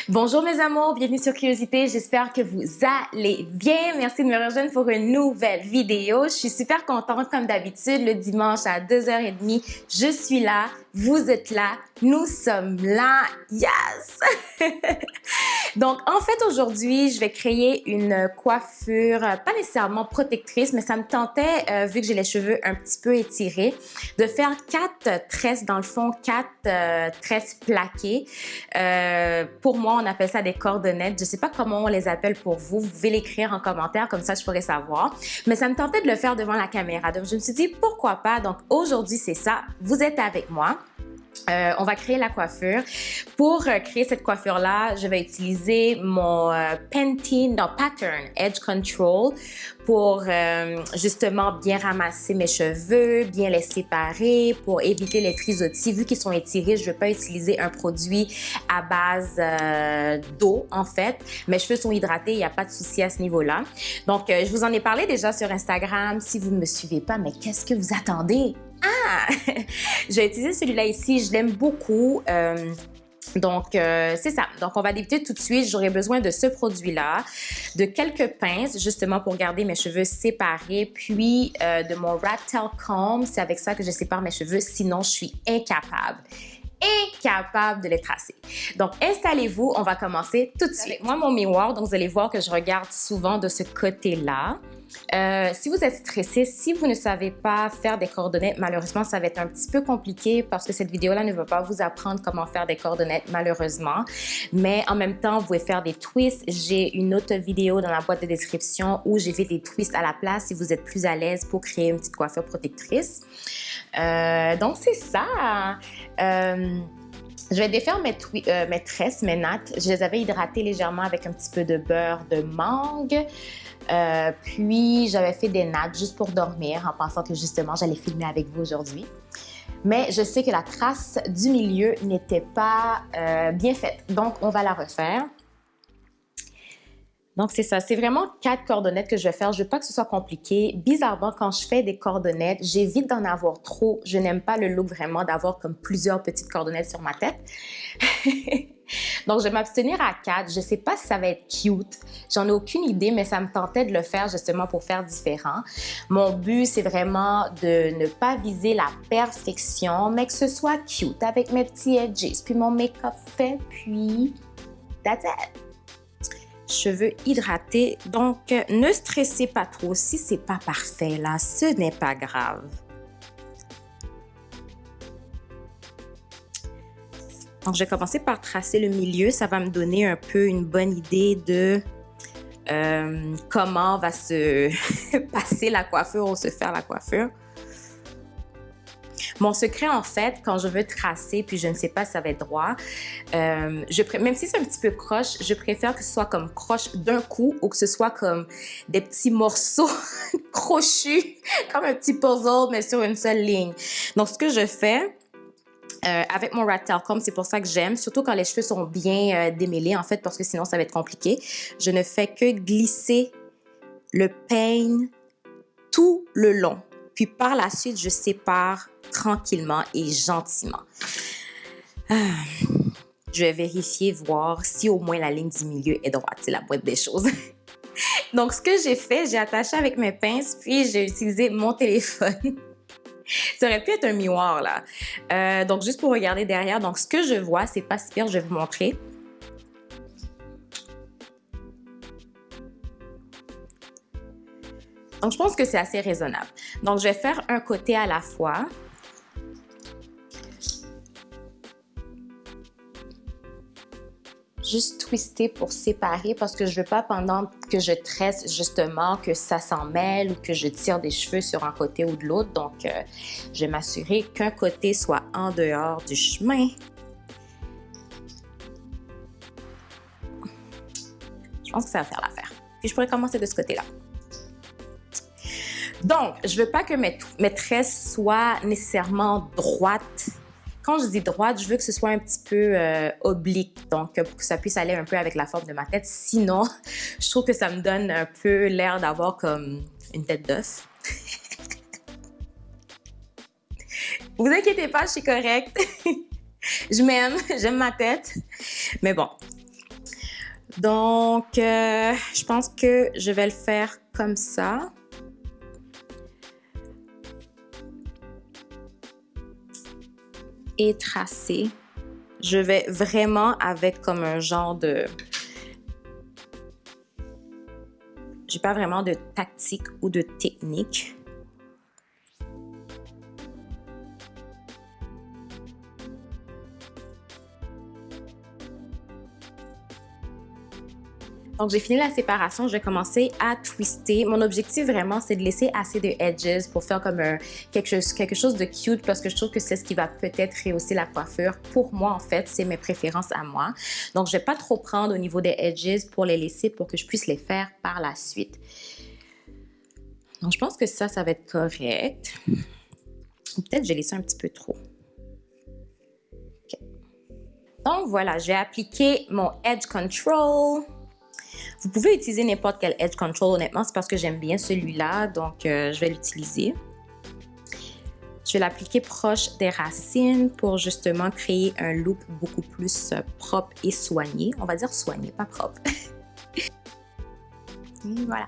Bonjour mes amours, bienvenue sur Curiosité, j'espère que vous allez bien. Merci de me rejoindre pour une nouvelle vidéo. Je suis super contente comme d'habitude, le dimanche à 2h30, je suis là, vous êtes là, nous sommes là, yes! Donc en fait aujourd'hui, je vais créer une coiffure, pas nécessairement protectrice, mais ça me tentait, vu que j'ai les cheveux un petit peu étirés, de faire 4 tresses, dans le fond 4 tresses plaquées. Pour moi, on appelle ça des cordonnettes. Je ne sais pas comment on les appelle pour vous. Vous pouvez l'écrire en commentaire, comme ça je pourrais savoir. Mais ça me tentait de le faire devant la caméra. Donc je me suis dit, pourquoi pas? Donc aujourd'hui, c'est ça. Vous êtes avec moi. On va créer la coiffure. Pour créer cette coiffure-là, je vais utiliser mon Pattern Edge Control pour justement bien ramasser mes cheveux, bien les séparer, pour éviter les frisottis. Vu qu'ils sont étirés, je ne vais pas utiliser un produit à base d'eau, en fait. Mes cheveux sont hydratés, il n'y a pas de souci à ce niveau-là. Donc, je vous en ai parlé déjà sur Instagram. Si vous ne me suivez pas, mais qu'est-ce que vous attendez? Ah! J'ai utilisé celui-là ici, je l'aime beaucoup. C'est ça. Donc, on va débuter tout de suite. J'aurai besoin de ce produit-là, de quelques pinces, justement pour garder mes cheveux séparés, puis de mon Rat Tail Comb. C'est avec ça que je sépare mes cheveux, sinon je suis incapable de les tracer. Donc, installez-vous, on va commencer tout de suite. Moi, mon miroir, donc vous allez voir que je regarde souvent de ce côté-là. Si vous êtes stressé, si vous ne savez pas faire des cordonnettes, malheureusement, ça va être un petit peu compliqué parce que cette vidéo-là ne va pas vous apprendre comment faire des cordonnettes, malheureusement. Mais en même temps, vous pouvez faire des twists. J'ai une autre vidéo dans la boîte de description où j'ai fait des twists à la place si vous êtes plus à l'aise pour créer une petite coiffure protectrice. Donc, c'est ça. Je vais défaire mes tresses, mes nattes. Je les avais hydratées légèrement avec un petit peu de beurre de mangue. Puis, j'avais fait des nattes juste pour dormir en pensant que justement, j'allais filmer avec vous aujourd'hui. Mais je sais que la trace du milieu n'était pas bien faite. Donc, on va la refaire. Donc, c'est ça. C'est vraiment 4 cordonnettes que je vais faire. Je ne veux pas que ce soit compliqué. Bizarrement, quand je fais des cordonnettes, j'évite d'en avoir trop. Je n'aime pas le look vraiment d'avoir comme plusieurs petites cordonnettes sur ma tête. Donc, je vais m'abstenir à 4. Je ne sais pas si ça va être cute. J'en ai aucune idée, mais ça me tentait de le faire justement pour faire différent. Mon but, c'est vraiment de ne pas viser la perfection, mais que ce soit cute avec mes petits edges, puis mon make-up fait, puis that's it. Cheveux hydratés. Donc, ne stressez pas trop. Si c'est pas parfait, là, ce n'est pas grave. Donc, je vais commencer par tracer le milieu. Ça va me donner un peu une bonne idée de comment va se passer la coiffure ou se faire la coiffure. Mon secret, en fait, quand je veux tracer, puis je ne sais pas si ça va être droit, même si c'est un petit peu croche, je préfère que ce soit comme croche d'un coup ou que ce soit comme des petits morceaux crochus, comme un petit puzzle, mais sur une seule ligne. Donc, ce que je fais avec mon Rat Tail Comb, c'est pour ça que j'aime, surtout quand les cheveux sont bien démêlés, en fait, parce que sinon, ça va être compliqué. Je ne fais que glisser le peigne tout le long. Puis par la suite, je sépare tranquillement et gentiment. Je vais vérifier, voir si au moins la ligne du milieu est droite. C'est la boîte des choses. Donc, ce que j'ai fait, j'ai attaché avec mes pinces, puis j'ai utilisé mon téléphone. Ça aurait pu être un miroir, là. Donc, juste pour regarder derrière. Donc, ce que je vois, c'est pas si pire, je vais vous montrer. Donc, je pense que c'est assez raisonnable. Donc, je vais faire un côté à la fois. Juste twister pour séparer parce que je veux pas pendant que je tresse justement que ça s'en mêle ou que je tire des cheveux sur un côté ou de l'autre. Donc, je vais m'assurer qu'un côté soit en dehors du chemin. Je pense que ça va faire l'affaire. Puis, je pourrais commencer de ce côté-là. Donc, je veux pas que mes tresses soient nécessairement droites. Quand je dis droite, je veux que ce soit un petit peu oblique, donc pour que ça puisse aller un peu avec la forme de ma tête. Sinon, je trouve que ça me donne un peu l'air d'avoir comme une tête d'œuf. Vous inquiétez pas, je suis correcte. Je m'aime, j'aime ma tête. Mais bon, Donc, je pense que je vais le faire comme ça. Et tracer. Je vais vraiment avec comme un genre de... J'ai pas vraiment de tactique ou de technique. Donc, j'ai fini la séparation, je vais commencer à twister. Mon objectif vraiment, c'est de laisser assez de edges pour faire comme quelque chose de cute parce que je trouve que c'est ce qui va peut-être rehausser la coiffure. Pour moi, en fait, c'est mes préférences à moi. Donc, je vais pas trop prendre au niveau des edges pour les laisser pour que je puisse les faire par la suite. Donc, je pense que ça va être correct. Peut-être j'ai laissé un petit peu trop. Okay. Donc, voilà, j'ai appliqué mon Edge Control. Vous pouvez utiliser n'importe quel Edge Control, honnêtement, c'est parce que j'aime bien celui-là, donc je vais l'utiliser. Je vais l'appliquer proche des racines pour justement créer un look beaucoup plus propre et soigné. On va dire soigné, pas propre. Et voilà.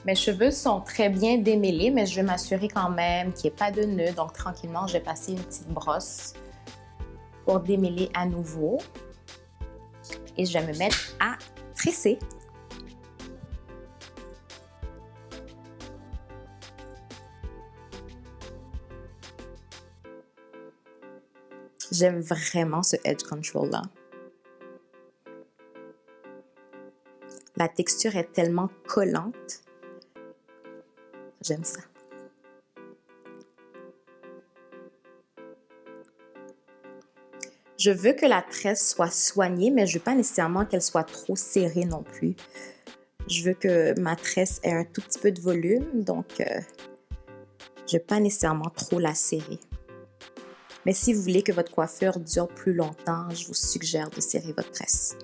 Mes cheveux sont très bien démêlés, mais je vais m'assurer quand même qu'il n'y ait pas de nœuds. Donc, tranquillement, je vais passer une petite brosse pour démêler à nouveau. Et je vais me mettre à tresser. J'aime vraiment ce Edge Control-là. La texture est tellement collante. J'aime ça. Je veux que la tresse soit soignée, mais je ne veux pas nécessairement qu'elle soit trop serrée non plus. Je veux que ma tresse ait un tout petit peu de volume, donc je ne vais pas nécessairement trop la serrer. Mais si vous voulez que votre coiffure dure plus longtemps, je vous suggère de serrer votre tresse.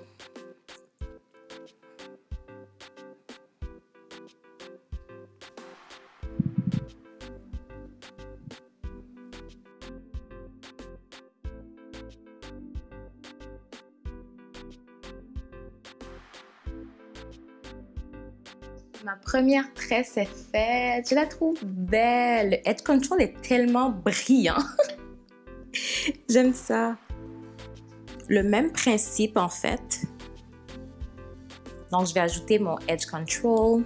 Ma première tresse est faite. Je la trouve belle. Le Edge Control est tellement brillant. J'aime ça. Le même principe en fait. Donc, je vais ajouter mon Edge Control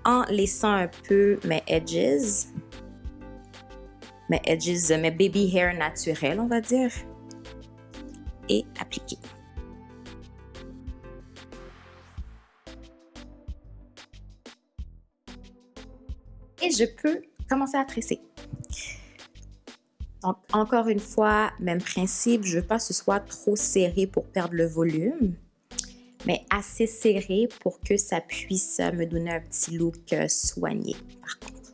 en laissant un peu mes edges. Mes baby hair naturels, on va dire. Et appliquer. Et je peux commencer à tresser. Donc, encore une fois, même principe, je ne veux pas que ce soit trop serré pour perdre le volume, mais assez serré pour que ça puisse me donner un petit look soigné, par contre.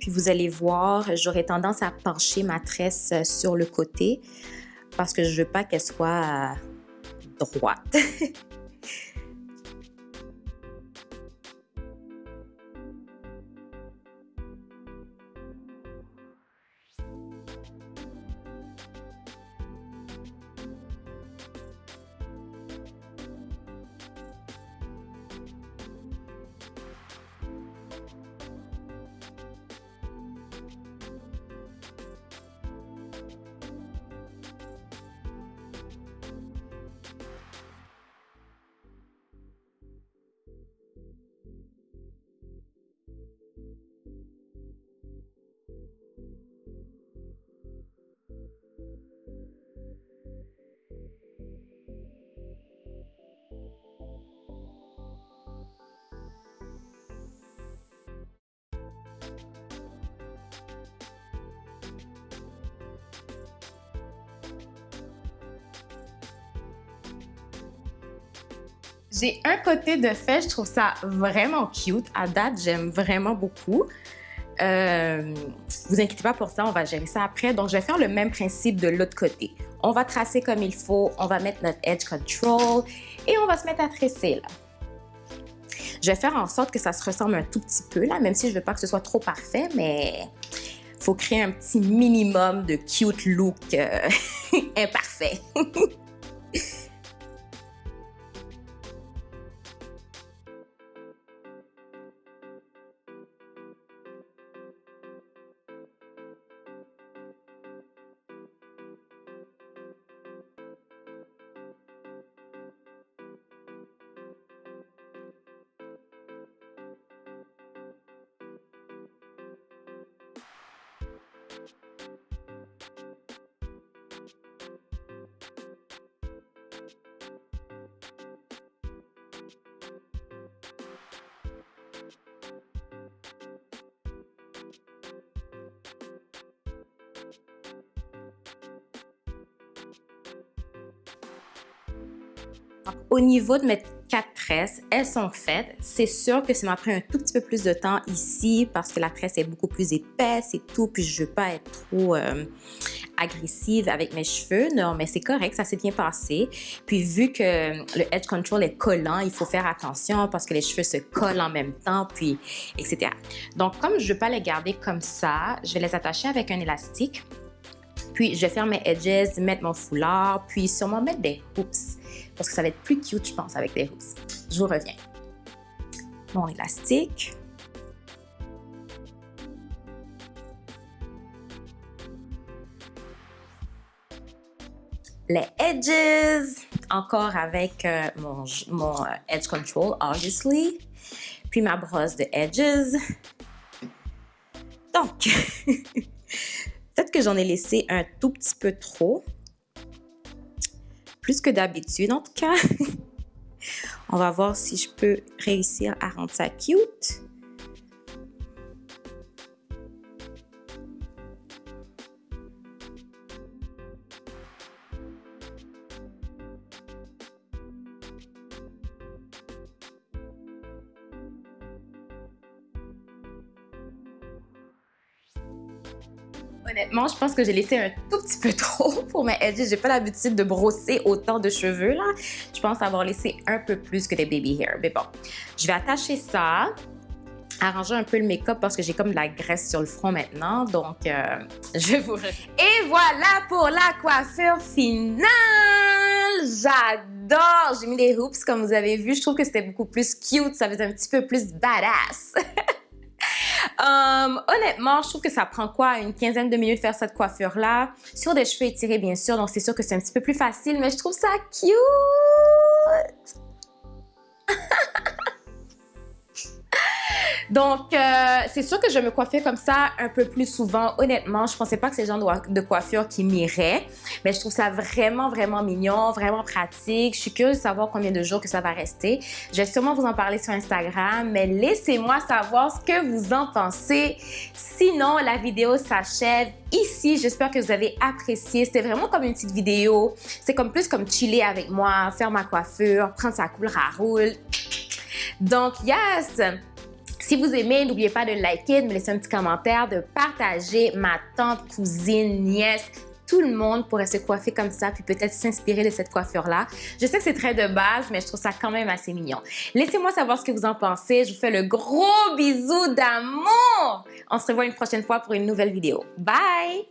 Puis vous allez voir, j'aurai tendance à pencher ma tresse sur le côté parce que je ne veux pas qu'elle soit droite. J'ai un côté de fait, je trouve ça vraiment cute. À date, j'aime vraiment beaucoup. Vous inquiétez pas pour ça, on va gérer ça après. Donc, je vais faire le même principe de l'autre côté. On va tracer comme il faut, on va mettre notre Edge Control et on va se mettre à tresser là. Je vais faire en sorte que ça se ressemble un tout petit peu, là, même si je veux pas que ce soit trop parfait, mais faut créer un petit minimum de cute look imparfait. Au niveau de mes 4 tresses, elles sont faites. C'est sûr que ça m'a pris un tout petit peu plus de temps ici parce que la tresse est beaucoup plus épaisse et tout, puis je veux pas être trop agressive avec mes cheveux. Non, mais c'est correct, ça s'est bien passé. Puis vu que le edge control est collant, il faut faire attention parce que les cheveux se collent en même temps, puis etc. Donc, comme je veux pas les garder comme ça, je vais les attacher avec un élastique. Puis, je vais faire mes edges, mettre mon foulard, puis sûrement mettre des hoops. Parce que ça va être plus cute, je pense, avec des hoops. Je vous reviens. Mon élastique. Les edges. Encore avec mon edge control, obviously. Puis ma brosse de edges. Donc, peut-être que j'en ai laissé un tout petit peu trop. Plus que d'habitude, en tout cas. On va voir si je peux réussir à rendre ça cute. Honnêtement, je pense que j'ai laissé un tout petit peu trop pour mes edges. J'ai pas l'habitude de brosser autant de cheveux, là. Je pense avoir laissé un peu plus que des baby hair. Mais bon, je vais attacher ça, arranger un peu le make-up parce que j'ai comme de la graisse sur le front maintenant. Donc, je vais vous... Et voilà pour la coiffure finale! J'adore! J'ai mis des hoops, comme vous avez vu. Je trouve que c'était beaucoup plus cute. Ça faisait un petit peu plus badass. Honnêtement, je trouve que ça prend quoi? Une quinzaine de minutes faire cette coiffure-là. Sur des cheveux étirés, bien sûr, donc c'est sûr que c'est un petit peu plus facile, mais je trouve ça cute! Donc, c'est sûr que je vais me coiffer comme ça un peu plus souvent. Honnêtement, je pensais pas que c'est le genre de coiffure qui m'irait, mais je trouve ça vraiment, vraiment mignon, vraiment pratique. Je suis curieuse de savoir combien de jours que ça va rester. Je vais sûrement vous en parler sur Instagram, mais laissez-moi savoir ce que vous en pensez. Sinon, la vidéo s'achève ici. J'espère que vous avez apprécié. C'était vraiment comme une petite vidéo. C'est comme plus comme chiller avec moi, faire ma coiffure, prendre sa couleur à roule. Donc, yes! Si vous aimez, n'oubliez pas de liker, de me laisser un petit commentaire, de partager. Ma tante, cousine, nièce, tout le monde pourrait se coiffer comme ça, puis peut-être s'inspirer de cette coiffure-là. Je sais que c'est très de base, mais je trouve ça quand même assez mignon. Laissez-moi savoir ce que vous en pensez. Je vous fais le gros bisou d'amour. On se revoit une prochaine fois pour une nouvelle vidéo. Bye!